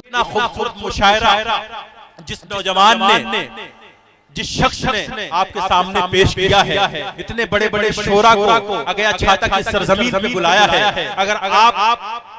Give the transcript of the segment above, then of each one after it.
इतना खूबसूरत मुशायरा जिस नौजवान ने, जिस शख्स ने आपके सामने पेश किया है, इतने बड़े बड़े शोरा को अगया छाता की सरजमीन पे बुलाया है, अगर आप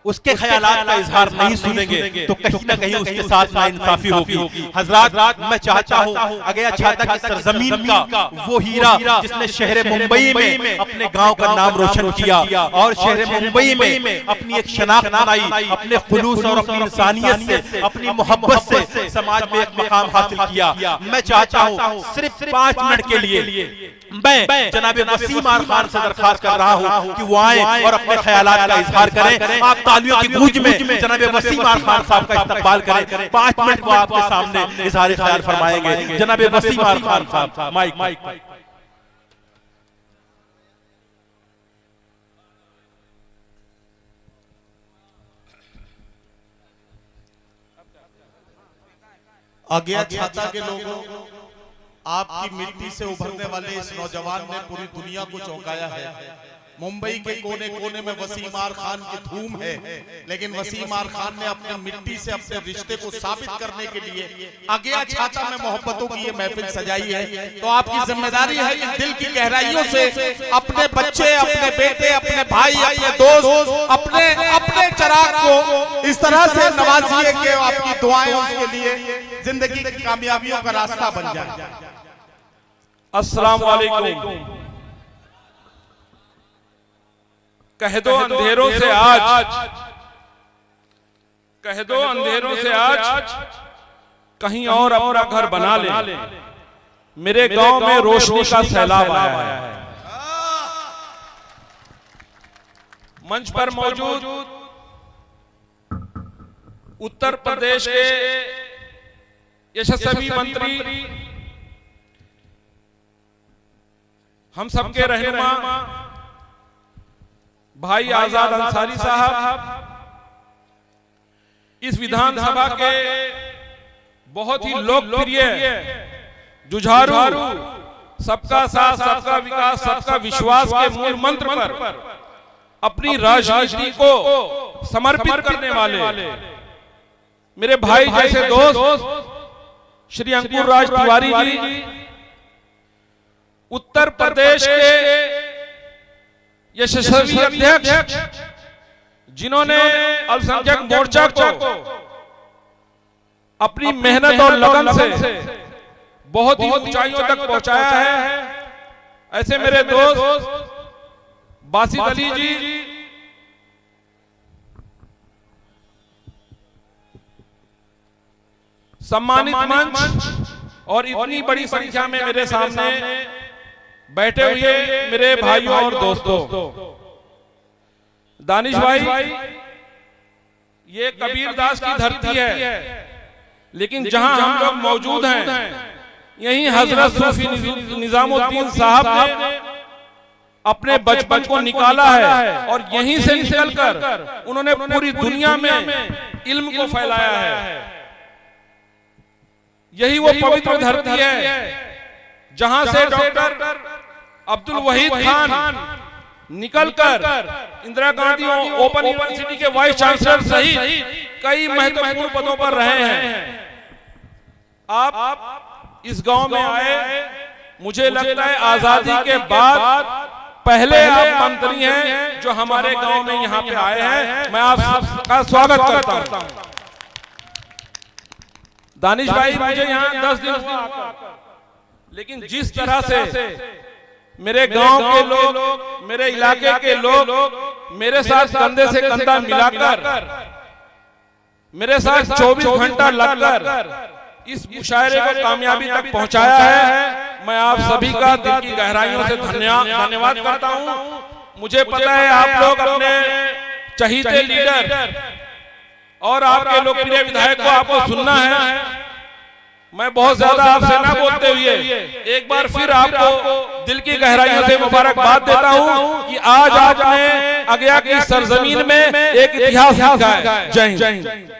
उसके ख्यालात का इजहार नहीं सुनेंगे तो कहीं ना कहीं उसके साथ नाइंसाफी होगी। हजरात, मैं चाहता हूँ अगया छाता की सरजमीन का वो हीरा जिसने शहर मुंबई में अपने गांव का नाम रोशन किया और शहर मुंबई में अपनी एक शनाख्त बनाई, अपने खुलूस और अपनी इंसानियत से, अपनी मोहब्बत से समाज में एक मकाम हासिल किया। मैं चाहता हूँ सिर्फ 5 मिनट के लिए मैं जनाब वसीम आर खान से दरखास्त कर रहा हूँ कि वो आए और अपने ख्यालात का इजहार करें। आप तालियों की गूंज में जनाब वसीम आर खान साहब का इस्तकबाल करें। 5 मिनट को आपके सामने इजहार ख्याल फरमाएंगे जनाब वसीम आर खान साहब। माइक। अगया छाता के लोगों, आपकी मिट्टी से उभरने वाले इस नौजवान ने पूरी दुनिया को चौंकाया है। मुंबई के कोने कोने में वसीम आर खान की धूम है, लेकिन वसीम आर खान ने अपने मिट्टी से अपने रिश्ते को साबित करने के लिए अगया छाता में मोहब्बतों की ये महफिल सजाई है। तो आपकी जिम्मेदारी है कि दिल की गहराइयों से अपने बच्चे, अपने बेटे, अपने भाई, अपने दोस्त, अपने चिराग को इस तरह से नवाजिए कि आपकी दुआएं उसके लिए जिंदगी की कामयाबियों का रास्ता बन जाए। अस्सलाम वालेकुम। कह दो अंधेरों से आज, कह दो अंधेरों से आज कहीं और अपना घर बना ले। मेरे गांव में रोशनी का सैलाब आया है। मंच पर मौजूद उत्तर प्रदेश के यशस्वी मंत्री, हम सबके रहनुमा भाई आजाद अंसारी साहब, इस विधानसभा के बहुत ही लोकप्रिय, जुझारू, सबका साथ, सबका विकास, सबका विश्वास के मूल मंत्र पर अपनी राजनीति को समर्पित करने वाले मेरे भाई जैसे दोस्त श्री अंकुर राज तिवारी जी, उत्तर प्रदेश के यशस्वी अध्यक्ष, जिन्होंने अल्पसंख्यक मोर्चा को अपनी मेहनत और लगन से बहुत ही ऊंचाइयों तक पहुंचाया है, ऐसे मेरे दोस्त बासित अली जी, सम्मानित मंच और इतनी बड़ी संख्या में मेरे सामने बैठे हुए मेरे भाइयों और दोस्तों, दानिश भाई, ये कबीरदास की धरती है, लेकिन जहां हम लोग मौजूद हैं यहीं हजरत सूफी निजामुद्दीन साहब ने अपने बचपन को निकाला है और यहीं से निकलकर उन्होंने पूरी दुनिया में इल्म को फैलाया है। यही वो पवित्र धरती है जहां से डॉक्टर अब्दुल वहीद खान निकलकर इंदिरा गांधी ओपन यूनिवर्सिटी के वाइस चांसलर सहित कई महत्वपूर्ण पदों पर रहे हैं। आप इस गांव में आए, मुझे लगता है आजादी के बाद पहले आप मंत्री हैं जो हमारे गांव में यहां पे आए हैं। मैं आपका स्वागत करता हूं। दानिश भाई, मुझे यहाँ 10 दिन हुआ, लेकिन जिस तरह से मेरे गांव के लोग, मेरे इलाके के लोग मेरे साथ कंधे से कंधा मिलाकर, मेरे साथ 24 घंटा लगकर इस मुशायरे को कामयाबी तक पहुंचाया है, मैं आप सभी का दिल की गहराइयों से धन्यवाद करता हूं। मुझे पता है आप लोग अपने चहीते लीडर और आपके लोकप्रिय विधायक को आपको सुनना है। मैं बहुत ज्यादा आपसे ना बोलते हुए एक बार फिर आपको दिल की गहराइयों से मुबारकबाद देता हूं कि आज आपने अगया की सरजमीन में एक इतिहास लिखा है। जय हिंद।